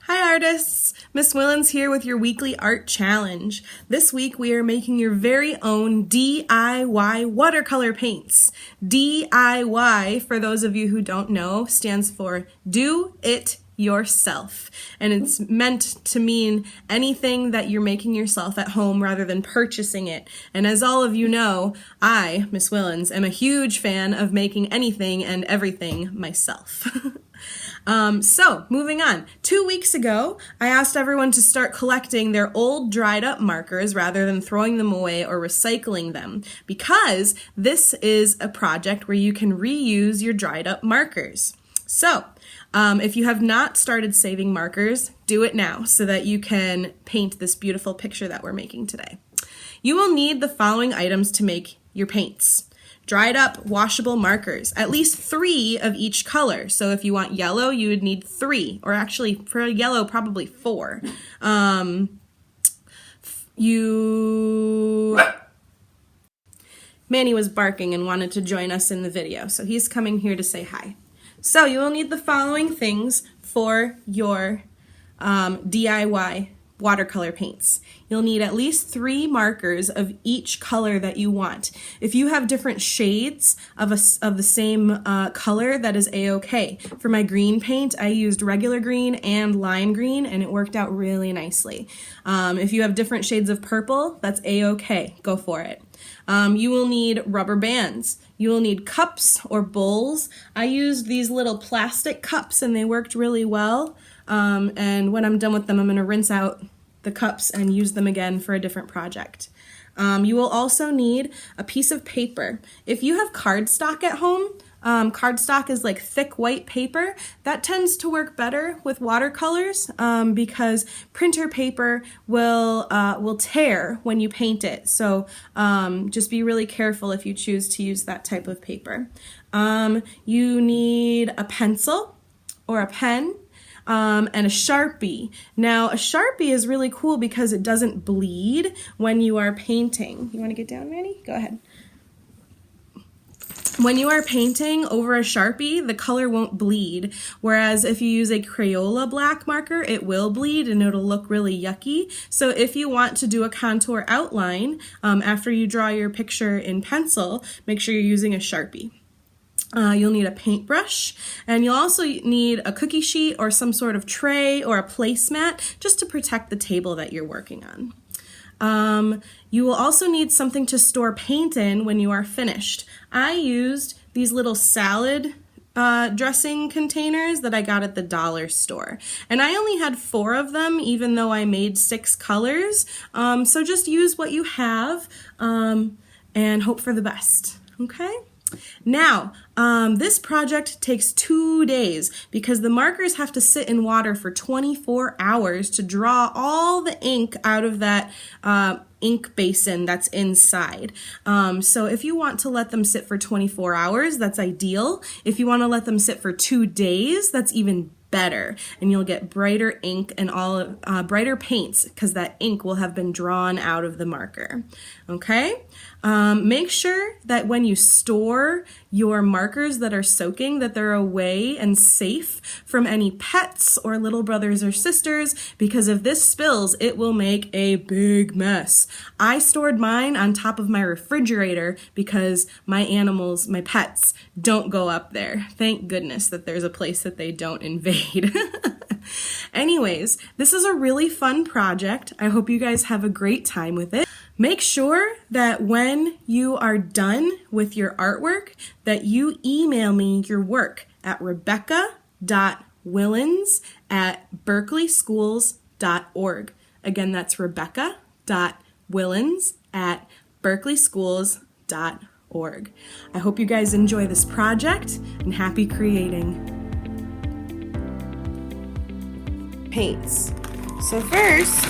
Hi artists! Miss Willens here with your weekly art challenge. This week we are making your very own DIY watercolor paints. DIY, for those of you who don't know, stands for Do It Yourself. And it's meant to mean anything that you're making yourself at home rather than purchasing it. And as all of you know, I, Miss Willens, am a huge fan of making anything and everything myself. So, moving on. 2 weeks ago, I asked everyone to start collecting their old dried up markers rather than throwing them away or recycling them, because this is a project where you can reuse your dried up markers. So, if you have not started saving markers, do it now so that you can paint this beautiful picture that we're making today. You will need the following items to make your paints. Dried up washable markers, at least 3 of each color. So if you want yellow, you would need 3, or actually for yellow, probably 4. Manny was barking and wanted to join us in the video, so he's coming here to say hi. So you will need the following things for your DIY watercolor paints. You'll need at least 3 markers of each color that you want. If you have different shades of the same color, that is a-okay. For my green paint, I used regular green and lime green, and it worked out really nicely. If you have different shades of purple, that's a-okay. Go for it. You will need rubber bands. You will need cups or bowls. I used these little plastic cups and they worked really well. And when I'm done with them, I'm going to rinse out the cups and use them again for a different project. You will also need a piece of paper. If you have cardstock at home, cardstock is like thick white paper. That tends to work better with watercolors because printer paper will tear when you paint it. So just be really careful if you choose to use that type of paper. You need a pencil or a pen. And a Sharpie. Now, a Sharpie is really cool because it doesn't bleed when you are painting. You want to get down, Manny? Go ahead. When you are painting over a Sharpie, the color won't bleed, whereas if you use a Crayola black marker, it will bleed and it'll look really yucky. So if you want to do a contour outline after you draw your picture in pencil, make sure you're using a Sharpie. You'll need a paintbrush, and you'll also need a cookie sheet or some sort of tray or a placemat just to protect the table that you're working on. You will also need something to store paint in when you are finished. I used these little salad dressing containers that I got at the dollar store, and I only had 4 of them even though I made 6 colors. So just use what you have and hope for the best, okay? Now, this project takes 2 days because the markers have to sit in water for 24 hours to draw all the ink out of that ink basin that's inside. So if you want to let them sit for 24 hours, that's ideal. If you want to let them sit for 2 days, that's even better, and you'll get brighter ink and brighter paints because that ink will have been drawn out of the marker. Okay? Make sure that when you store your markers that are soaking, that they're away and safe from any pets or little brothers or sisters, because if this spills, it will make a big mess. I stored mine on top of my refrigerator because my animals, my pets, don't go up there. Thank goodness that there's a place that they don't invade. Anyways, this is a really fun project. I hope you guys have a great time with it. Make sure that when you are done with your artwork, that you email me your work at rebecca.willens@berkeleyschools.org. Again, that's rebecca.willens@berkeleyschools.org. I hope you guys enjoy this project and happy creating. Paints. So first,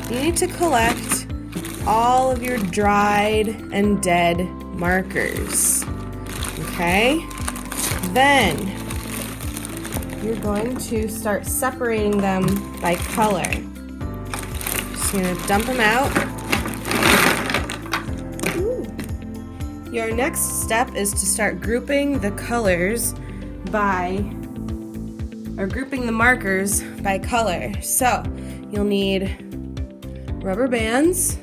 you need to collect all of your dried and dead markers. Okay? Then you're going to start separating them by color. Just gonna dump them out. Ooh. Your next step is to start grouping the colors by or grouping the markers by color. So you'll need rubber bands,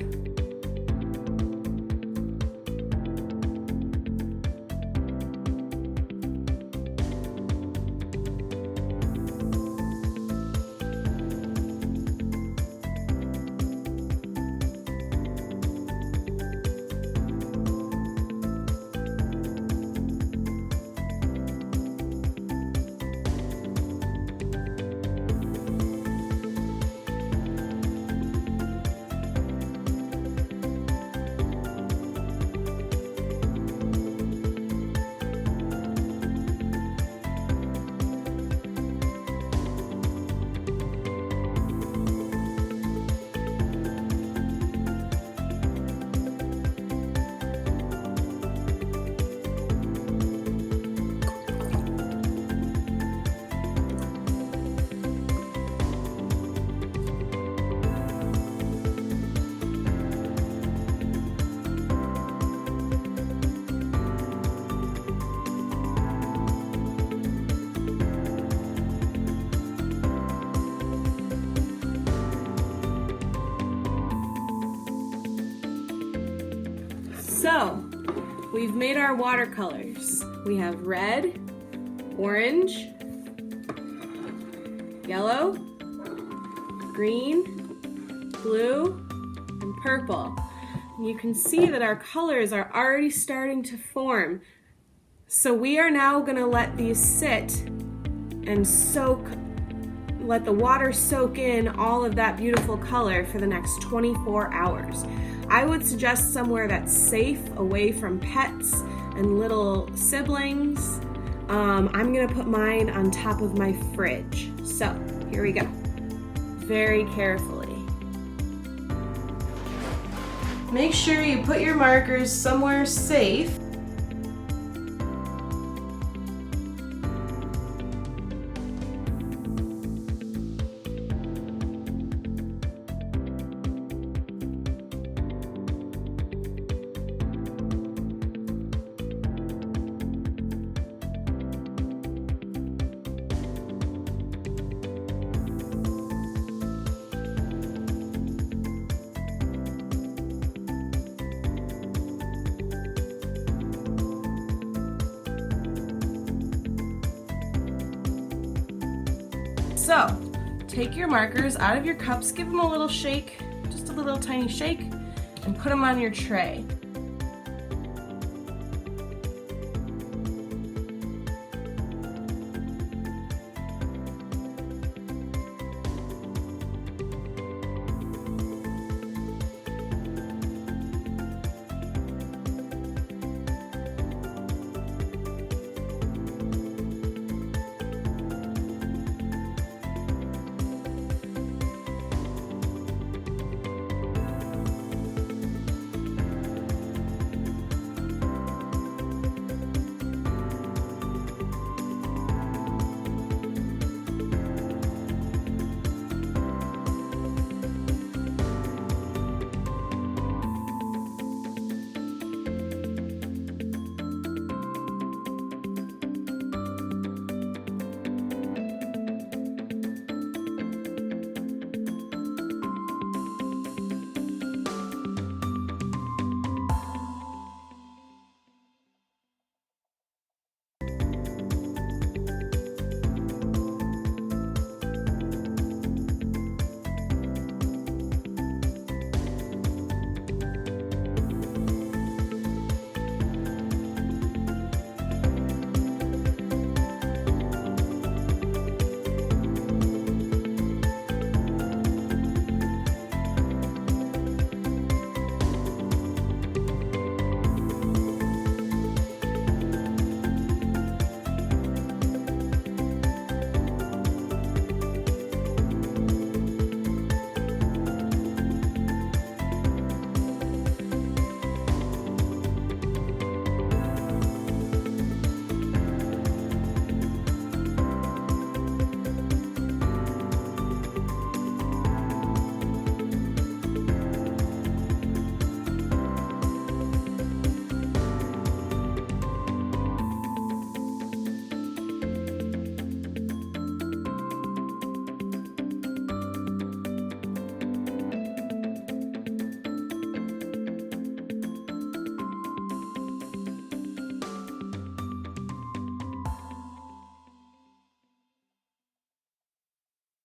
So, we've made our watercolors. We have red, orange, yellow, green, blue, and purple. And you can see that our colors are already starting to form. So we are now going to let these sit and let the water soak in all of that beautiful color for the next 24 hours. I would suggest somewhere that's safe, away from pets and little siblings. I'm gonna put mine on top of my fridge. So here we go. Very carefully. Make sure you put your markers somewhere safe. So, take your markers out of your cups, give them a little shake, just a little tiny shake, and put them on your tray.